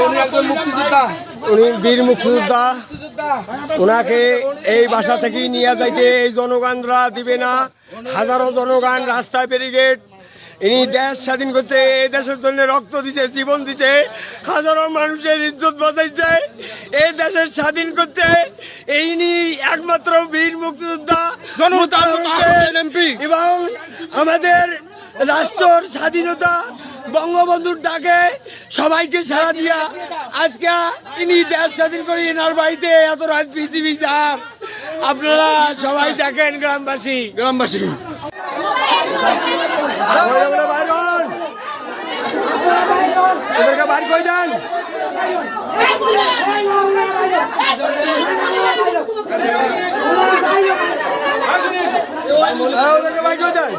উনি একজন মুক্তিযোদ্ধা, উনি বীর মুক্তিযোদ্ধা। ওনাকে এই বাসা থেকেই নিয়ে যাইতে এই জনগণরা দিবে না। হাজারো জনগণ রাস্তায় ব্যারিকেড। ইনি দেশ স্বাধীন করছে, এই দেশের জন্য রক্ত দিছে, জীবন দিছে, হাজারো মানুষের ইজ্জত বাঁচাইছে এই দেশের স্বাধীন করতে। ইনি একমাত্র বীর মুক্তিযোদ্ধা এবং আমাদের রাষ্ট্রের স্বাধীনতা বঙ্গবন্ধুর ডাকে সবাইকে সাড়া দিয়া আজকে ইনি দেশ স্বাধীন করে এনার বাড়িতে এত রাত পৃথিবী স্যার আপনারা সবাই দেখেন গ্রামবাসী এদেরকে বাইর করে দেন। ওদেরকে বাইর করে দেন।